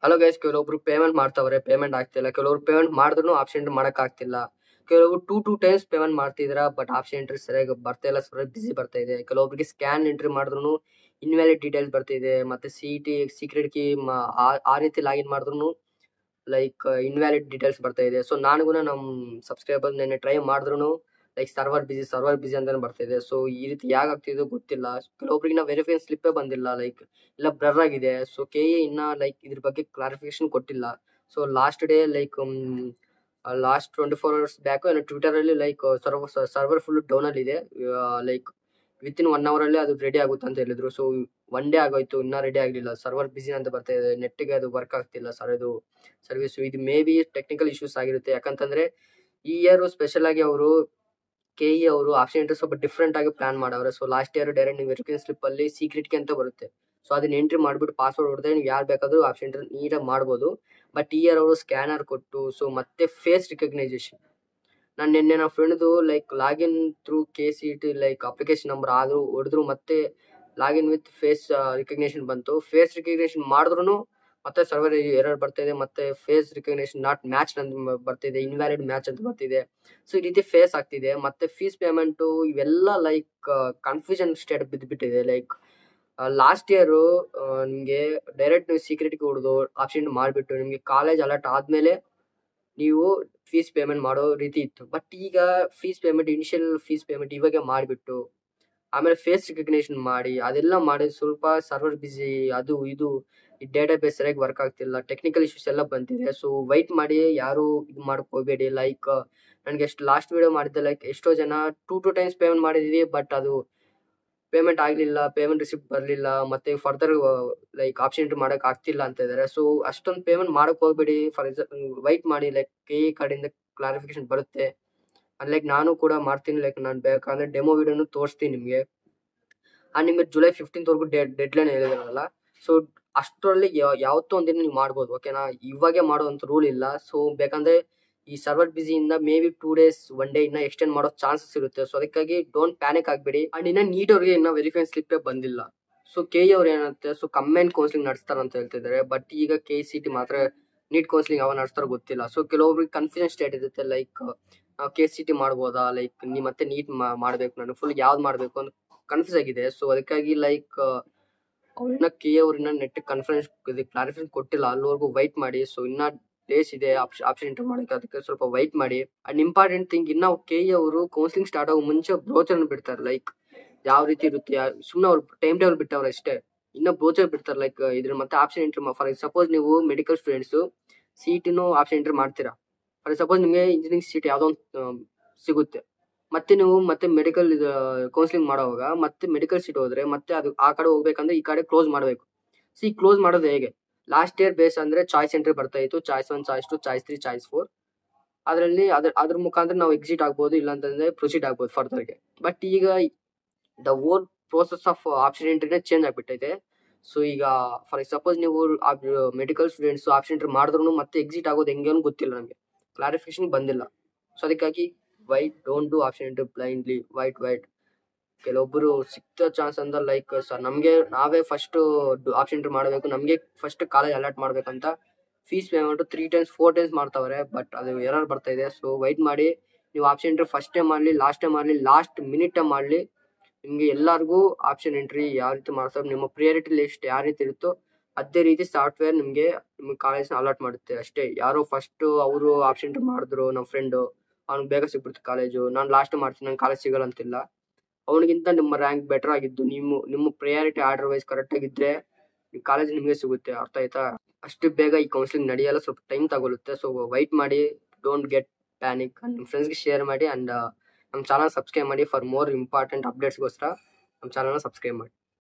Hello guys, ಕೆಲವೊಬ್ರು payment ಮಾಡ್ತಾವ್ರೆ, payment ಆಗ್ತಿಲ್ಲ. ಕೆಲವರು ಪೇಮೆಂಟ್ ಮಾಡಿದ್ರು ಆಪ್ಷನ್ ಎಂಟ್ರಿ ಮಾಡಕ್ ಆಗ್ತಿಲ್ಲ. ಕೆಲವರು ಟೂ ಟೈಮ್ಸ್ ಪೇಮೆಂಟ್ ಮಾಡ್ತಿದ್ರ, ಬಟ್ ಆಪ್ಷನ್ ಎಂಟ್ರಿ ಸರಿಯಾಗಿ ಬರ್ತಾ ಇಲ್ಲ, ಸರಿಯಾಗಿ ಬಿಸಿ ಬರ್ತಾ ಇದೆ. ಕೆಲವೊಬ್ರಿಗೆ ಸ್ಕ್ಯಾನ್ ಎಂಟ್ರಿ ಮಾಡಿದ್ರು ಇನ್ವ್ಯಾಲಿಡ್ ಡೀಟೇಲ್ಸ್ ಬರ್ತಿದೆ. ಮತ್ತೆ CT ಸೀಕ್ರೆಟ್ ಕೀ ಆ ರೀತಿ ಲಾಗಿನ್ ಮಾಡಿದ್ರು ಲೈಕ್ ಇನ್ವ್ಯಾಲಿಡ್ ಡೀಟೇಲ್ಸ್ ಬರ್ತಾ ಇದೆ. ಸೊ ನಾನು ನಮ್ ಸಬ್ಸ್ಕ್ರೈಬರ್ ನೆನ್ನೆ ಟ್ರೈ ಮಾಡಿದ್ರು ಲೈಕ್ ಸರ್ವರ್ ಬಿಸಿ ಅಂತಾನೆ ಬರ್ತಾ ಇದೆ. ಸೊ ಈ ರೀತಿ ಯಾಕೆ ಆಗ್ತಿದೆ ಗೊತ್ತಿಲ್ಲ. ಕೆಲವೊಬ್ರಿಗೆ ವೆರಿಫೈ ಸ್ಲಿಪ್ಪೇ ಬಂದಿಲ್ಲ, ಲೈಕ್ ಇಲ್ಲ ಬ್ಲರ್ ಆಗಿದೆ. ಸೊ KE ಇನ್ನ ಲೈಕ್ ಇದ್ರ ಬಗ್ಗೆ ಕ್ಲಾರಿಫಿಕೇಶನ್ ಕೊಟ್ಟಿಲ್ಲ. So last day like last 24 hours back Twitter ಅಲ್ಲಿ ಲೈಕ್ ಸರ್ವರ್ ಫುಲ್ ಡೌನ್ ಅಲ್ಲಿ ಇದೆ, ಲೈಕ್ ವಿತಿನ್ 1 hour ಅಲ್ಲಿ ಅದು ರೆಡಿ ಆಗುತ್ತೆ ಅಂತ ಹೇಳಿದ್ರು. ಸೊ 1 day ಆಗೋಯ್ತು, ಇನ್ನ ರೆಡಿ ಆಗ್ಲಿಲ್ಲ. ಸರ್ವರ್ ಬಿಸಿ ಅಂತ ಬರ್ತಾ ಇದೆ, ನೆಟ್ಗೆ ಅದು ವರ್ಕ್ ಆಗ್ತಿಲ್ಲ ಸರ್. ಇದು ಸರ್ವಿಸ್ ಇದು ಮೇ ಬಿ ಟೆಕ್ನಿಕಲ್ ಇಶ್ಯೂಸ್ ಆಗಿರುತ್ತೆ. ಯಾಕಂತಂದ್ರೆ ಈ ಇಯರ್ ಸ್ಪೆಷಲ್ ಆಗಿ ಅವರು KE ಅವರು ಆಪ್ಷನ್ ಎಂಟ್ರಿ ಸ್ವಲ್ಪ ಡಿಫ್ರೆಂಟ್ ಆಗಿ ಪ್ಲಾನ್ ಮಾಡವ್ರೆ. ಸೊ ಲಾಸ್ಟ್ ಇಯರ್ ಡೈರೆಕ್ಟ್ ನೀವು ವೆರಿಫಿಕೇಶನ್ ಸ್ಲಿಪ್ ಅಲ್ಲಿ ಸೀಕ್ರೆಟ್ ಕೀ ಅಂತ ಬರುತ್ತೆ. ಸೊ ಅದನ್ನ ಎಂಟ್ರಿ ಮಾಡ್ಬಿಟ್ಟು ಪಾಸ್ವರ್ಡ್ ಹೊಡೆದ್ರೆ ನೀವು ಯಾರು ಬೇಕಾದ್ರೂ ಆಪ್ಷನ್ ಎಂಟ್ರಿ ನೀಟಾಗಿ ಮಾಡ್ಬೋದು. ಬಟ್ ಈ ಇಯರ್ ಅವರು ಸ್ಕ್ಯಾನರ್ ಕೊಟ್ಟು, ಸೊ ಮತ್ತೆ ಫೇಸ್ ರಿಕಗ್ನೈಸೇಷನ್. ನಾನು ನಿನ್ನೆ ನನ್ನ ಫ್ರೆಂಡ್ದು like login through KCT like application number ಆದ್ರೂ ಹೊಡೆದ್ರು, ಮತ್ತೆ ಲಾಗಿನ್ ವಿತ್ ಫೇಸ್ ರಿಕಗ್ನೇಷನ್ ಬಂತು. ಫೇಸ್ ರಿಕಗ್ನೇಷನ್ ಮಾಡಿದ್ರು ಮತ್ತೆ ಸರ್ವರ್ ಎರರ್ ಬರ್ತಾ ಇದೆ, ಮತ್ತೆ ಫೇಸ್ ರಿಕಗ್ನೇಷನ್ ನಾಟ್ ಮ್ಯಾಚ್ ಅಂತ ಬರ್ತಿದೆ, ಇನ್ವ್ಯಾಲಿಡ್ ಮ್ಯಾಚ್ ಅಂತ ಬರ್ತಿದೆ. ಸೊ ಈ ರೀತಿ ಫೇಸ್ ಆಗ್ತಿದೆ. ಮತ್ತೆ ಫೀಸ್ ಪೇಮೆಂಟು ಇವೆಲ್ಲ ಲೈಕ್ ಕನ್ಫ್ಯೂಷನ್ ಸ್ಟೇಟ್ ಬಿದ್ದುಬಿಟ್ಟಿದೆ. ಲೈಕ್ ಲಾಸ್ಟ್ ಇಯರ್ ನಿಮಗೆ ಡೈರೆಕ್ಟ್ ನೀವು ಸೀಕ್ರೆಟ್ ಹೊಡೆದು ಆಪ್ಷನ್ ಮಾಡಿಬಿಟ್ಟು ನಿಮಗೆ ಕಾಲೇಜ್ ಅಲರ್ಟ್ ಆದ್ಮೇಲೆ ನೀವು ಫೀಸ್ ಪೇಮೆಂಟ್ ಮಾಡೋ ರೀತಿ ಇತ್ತು. ಬಟ್ ಈಗ ಇನಿಷಿಯಲ್ ಫೀಸ್ ಪೇಮೆಂಟ್ ಇವಾಗೆ ಮಾಡಿಬಿಟ್ಟು ಆಮೇಲೆ ಫೇಸ್ ರಿಕಗ್ನೇಷನ್ ಮಾಡಿ ಅದೆಲ್ಲ ಮಾಡಿ ಸ್ವಲ್ಪ ಸರ್ವರ್ ಬಿಸಿ, ಅದು ಇದು ಈ ಡೇಟಾ ಬೇಸ್ ಸರಿಯಾಗಿ ವರ್ಕ್ ಆಗ್ತಿಲ್ಲ, ಟೆಕ್ನಿಕಲ್ ಇಶ್ಯೂಸ್ ಎಲ್ಲ ಬಂದಿದೆ. ಸೊ ವೈಟ್ ಮಾಡಿ, ಯಾರು ಇದು ಮಾಡಕ್ ಹೋಗಬೇಡಿ. ಲೈಕ್ ನನಗೆ ಲಾಸ್ಟ್ ವಿಡಿಯೋ ಮಾಡಿದ್ದೆ, ಲೈಕ್ ಎಷ್ಟೋ ಜನ ಟೂ ಟೈಮ್ಸ್ ಪೇಮೆಂಟ್ ಮಾಡಿದೀವಿ, ಬಟ್ ಅದು ಪೇಮೆಂಟ್ ಆಗ್ಲಿಲ್ಲ, ಪೇಮೆಂಟ್ ರಿಸಿಪ್ಟ್ ಬರಲಿಲ್ಲ, ಮತ್ತೆ ಫರ್ದರ್ ಲೈಕ್ ಆಪ್ಷನ್ ಎಂಟ್ರಿ ಮಾಡಕ್ ಆಗ್ತಿಲ್ಲ ಅಂತ ಇದಾರೆ. ಸೊ ಅಷ್ಟೊಂದು ಪೇಮೆಂಟ್ ಮಾಡಕ್ ಹೋಗ್ಬೇಡಿ. ಫಾರ್ ಎಕ್ಸಾಂಪಲ್ ವೈಟ್ ಮಾಡಿ, ಲೈಕ್ KE ಕಡೆಯಿಂದ ಕ್ಲಾರಿಫಿಕೇಶನ್ ಬರುತ್ತೆ. ಲೈಕ್ ನಾನು ಕೂಡ ಮಾಡ್ತೀನಿ, ಲೈಕ್ ನಾನು ಬೇಕಾದ್ರೆ ಡೆಮೋ ವಿಡಿಯೋನು ತೋರಿಸ್ತೀನಿ ನಿಮಗೆ. ನಿಮಗೆ ಜುಲೈ 15th ವರೆಗೂ ಡೆಡ್ ಲೈನ್ ಹೇಳಿದಾರಲ್ಲ. ಸೊ ಅಷ್ಟರಲ್ಲಿ ಯಾವತ್ತೋ ಒಂದಿನ ನೀವು ಮಾಡ್ಬೋದು, ಓಕೆನಾ. ಇವಾಗೆ ಮಾಡುವಂತ ರೂಲ್ ಇಲ್ಲ. ಸೊ ಬೇಕಂದ್ರೆ ಈ ಸರ್ವರ್ ಬಿಸಿಯಿಂದ ಮೇ ಬಿ 2 days 1 day ಇನ್ನ ಎಕ್ಸ್ಟೆಂಡ್ ಮಾಡೋ ಚಾನ್ಸಸ್ ಇರುತ್ತೆ. ಸೊ ಅದಕ್ಕಾಗಿ ಡೋಂಟ್ ಪ್ಯಾನಿಕ್ ಆಗಬೇಡಿ. ಅಂಡ್ ಇನ್ನ ನೀಟ್ ಅವ್ರಿಗೆ ಇನ್ನ ವೆರಿಫೈ ಸ್ಲಿಪ್ಪೇ ಬಂದಿಲ್ಲ. ಸೊ KE ಅವ್ರು ಏನಂತೆ, ಸೊ ಕಂಬೈನ್ ಕೌನ್ಸಿಲಿಂಗ್ ನಡೆಸ್ತಾರ ಅಂತ ಹೇಳ್ತಿದ್ದಾರೆ. ಬಟ್ ಈಗ KCT ಮಾತ್ರ ನೀಟ್ ಕೌನ್ಸಿಲಿಂಗ್ ಯಾವ ನಡೆಸ್ತಾರೋ ಗೊತ್ತಿಲ್ಲ. ಸೊ ಕೆಲವೊಬ್ರಿಗೆ ಕನ್ಫ್ಯೂಷನ್ ಸ್ಟೇಟ್ ಇರುತ್ತೆ, ಲೈಕ್ ನಾವು KCT ಮಾಡ್ಬೋದಾ, ಲೈಕ್ ಮತ್ತೆ ನೀಟ್ ಮಾಡ್ಬೇಕು, ನಾನು ಫುಲ್ ಯಾವ್ದು ಮಾಡ್ಬೇಕು ಅಂತ ಕನ್ಫ್ಯೂಸ್ ಆಗಿದೆ. ಸೊ ಅದಕ್ಕಾಗಿ ಲೈಕ್ ಅವ್ರನ್ನ KE ಅವ್ರನ್ನ ನೆಟ್ ಕ್ಲಾರಿಫಿಕೇಶನ್ ಕೊಟ್ಟಿಲ್ಲ, ಅಲ್ಲಿವರೆಗೂ ವೈಟ್ ಮಾಡಿ. ಸೊ ಇನ್ನ ಡೇಸ್ ಇದೆ ಆಪ್ಷನ್ ಎಂಟ್ರಿ ಮಾಡಕ್ಕೆ, ಅದಕ್ಕೆ ಸ್ವಲ್ಪ ವೈಟ್ ಮಾಡಿ. ಅಂಡ್ ಇಂಪಾರ್ಟೆಂಟ್ ಥಿಂಗ್, ಇನ್ನ KE ಅವರು ಕೌನ್ಸಿಲಿಂಗ್ ಸ್ಟಾರ್ಟ್ ಆಗೋ ಮುಂಚೆ ಬ್ರೋಚರ್ ಬಿಡ್ತಾರೆ. ಲೈಕ್ ಯಾವ ರೀತಿ ಇರುತ್ತೆ, ಸುಮ್ಮನೆ ಅವ್ರು ಟೈಮ್ ಟೇಬಲ್ ಬಿಟ್ಟವ್ರೆ ಅಷ್ಟೇ, ಇನ್ನ ಬ್ರೋಚರ್ ಬಿಡ್ತಾರೆ. ಲೈಕ್ ಇದ್ರ ಮತ್ತೆ ಆಪ್ಷನ್ ಎಂಟ್ರಿ ಫಾರ್ ಸಪೋಸ್ ನೀವು ಮೆಡಿಕಲ್ ಸ್ಟೂಡೆಂಟ್ಸ್ CETನೂ ಆಪ್ಷನ್ ಎಂಟ್ರಿ ಮಾಡ್ತೀರಾ. ಫಾರ್ ಸಪೋಸ್ ನಿಮಗೆ ಇಂಜಿನಿಯರಿಂಗ್ ಸೀಟ್ ಯಾವ್ದೋ ಒಂದು ಸಿಗುತ್ತೆ, ಮತ್ತೆ ನೀವು ಮತ್ತೆ ಮೆಡಿಕಲ್ ಕೌನ್ಸಿಲಿಂಗ್ ಮಾಡೋವಾಗ ಮತ್ತೆ ಮೆಡಿಕಲ್ ಸೀಟ್ ಹೋದ್ರೆ ಮತ್ತೆ ಅದು ಆ ಕಡೆ ಹೋಗ್ಬೇಕಂದ್ರೆ ಈ ಕಡೆ ಕ್ಲೋಸ್ ಮಾಡಬೇಕು. ಕ್ಲೋಸ್ ಮಾಡೋದು ಹೇಗೆ? ಲಾಸ್ಟ್ ಇಯರ್ ಬೇಸ್ ಅಂದ್ರೆ ಚಾಯ್ಸ್ ಎಂಟ್ರಿ ಬರ್ತಾ ಇತ್ತು, ಚಾಯ್ಸ್ 1, ಚಾಯ್ಸ್ 2, ಚಾಯ್ಸ್ 3, ಚಾಯ್ಸ್ 4. ಅದರಲ್ಲಿ ಅದ್ರ ಮುಖಾಂತರ ನಾವು ಎಕ್ಸಿಟ್ ಆಗ್ಬೋದು, ಇಲ್ಲ ಅಂತಂದ್ರೆ ಪ್ರೊಸೀಡ್ ಆಗ್ಬೋದು ಫರ್ದರ್ಗೆ. ಬಟ್ ಈಗ the whole process of option ಎಂಟ್ರಿನೇ ಚೇಂಜ್ ಆಗ್ಬಿಟ್ಟೈತೆ. ಸೊ ಈಗ ಫಾರ್ ಸಪೋಸ್ ನೀವು ಮೆಡಿಕಲ್ ಸ್ಟೂಡೆಂಟ್ಸ್ ಆಪ್ಷನ್ ಎಂಟ್ರಿ ಮಾಡಿದ್ರು ಮತ್ತೆ ಎಕ್ಸಿಟ್ ಆಗೋದು ಹೆಂಗೆ ಅಂತ ಗೊತ್ತಿಲ್ಲ, ನಮಗೆ ಕ್ಲಾರಿಫಿಕೇಶನ್ ಬಂದಿಲ್ಲ. ಸೊ ಅದಕ್ಕಾಗಿ white, don't do option entry blindly. White ಕೆಲವೊಬ್ಬರು ಸಿಕ್ತ ಚಾನ್ಸ್ ಅಂತ ಲೈಕ್ ಸರ್ ನಮಗೆ ನಾವೇ ಫಸ್ಟ್ ಆಪ್ಷನ್ ಎಂಟ್ರಿ ಮಾಡಬೇಕು, ನಮಗೆ ಫಸ್ಟ್ ಕಾಲೇಜ್ ಅಲರ್ಟ್ ಮಾಡ್ಬೇಕಂತ ಫೀಸ್ ಪೇಮೆಂಟ್ 3 times 4 times ಮಾಡ್ತಾವ್ರೆ. ಬಟ್ ಅದು ಎರರ್ ಬರ್ತಾ ಇದೆ. ಸೊ ವೈಟ್ ಮಾಡಿ, ನೀವು ಆಪ್ಷನ್ ಎಂಟ್ರಿ ಫಸ್ಟ್ ಟೈಮ್ ಮಾಡಲಿ, ಲಾಸ್ಟ್ ಟೈಮ್ ಮಾಡಲಿ, ಲಾಸ್ಟ್ ಮಿನಿಟ್ ಮಾಡಲಿ, ನಿಮಗೆ ಎಲ್ಲರಿಗೂ ಆಪ್ಷನ್ ಎಂಟ್ರಿ ಯಾವ ರೀತಿ ಮಾಡ್ತಾರೆ, ನಿಮ್ಮ ಪ್ರಿಯಾರಿಟಿ ಲಿಸ್ಟ್ ಯಾವ ರೀತಿ ಇರುತ್ತೋ ಅದೇ ರೀತಿ ಸಾಫ್ಟ್ವೇರ್ ನಿಮಗೆ ಕಾಲೇಜ್ನ ಅಲರ್ಟ್ ಮಾಡುತ್ತೆ ಅಷ್ಟೇ. ಯಾರೋ ಫಸ್ಟ್ ಅವರು ಆಪ್ಷನ್ ಎಂಟ್ರಿ ಮಾಡಿದ್ರು, ನಮ್ಮ ಫ್ರೆಂಡು, ಅವ್ನಿಗೆ ಬೇಗ ಸಿಗ್ಬಿಡ್ತು ಕಾಲೇಜು, ನಾನು ಲಾಸ್ಟ್ ಮಾಡ್ತೀನಿ, ನಂಗೆ ಕಾಲೇಜ್ ಸಿಗಲ್ಲ ಅಂತಿಲ್ಲ. ಅವನಿಗಿಂತ ನಿಮ್ಮ ರ್ಯಾಂಕ್ ಬೆಟರ್ ಆಗಿದ್ದು, ನಿಮ್ಮ ಪ್ರಿಯಾರಿಟಿ ಆರ್ಡರ್ ವೈಸ್ ಕರೆಕ್ಟ್ ಆಗಿದ್ರೆ ಕಾಲೇಜ್ ನಿಮಗೆ ಸಿಗುತ್ತೆ. ಅರ್ಥ ಆಯ್ತಾ? ಅಷ್ಟು ಬೇಗ ಈ ಕೌನ್ಸಿಲಿಂಗ್ ನಡೆಯಲ್ಲ, ಸ್ವಲ್ಪ ಟೈಮ್ ತಗೊಳುತ್ತೆ. ಸೊ ವೈಟ್ ಮಾಡಿ, ಡೋಂಟ್ ಗೆಟ್ ಪ್ಯಾನಿಕ್. ನಿಮ್ಮ ಫ್ರೆಂಡ್ಸ್ಗೆ ಶೇರ್ ಮಾಡಿ. ಅಂಡ್ ನಮ್ಮ ಚಾನಲ್ ಸಬ್ಸ್ಕ್ರೈಬ್ ಮಾಡಿ ಫಾರ್ ಮೋರ್ ಇಂಪಾರ್ಟೆಂಟ್ ಅಪ್ಡೇಟ್ಸ್ಗೋಸ್ಕರ ನಮ್ಮ ಚಾನಲ್ನ ಸಬ್ಸ್ಕ್ರೈಬ್ ಮಾಡಿ.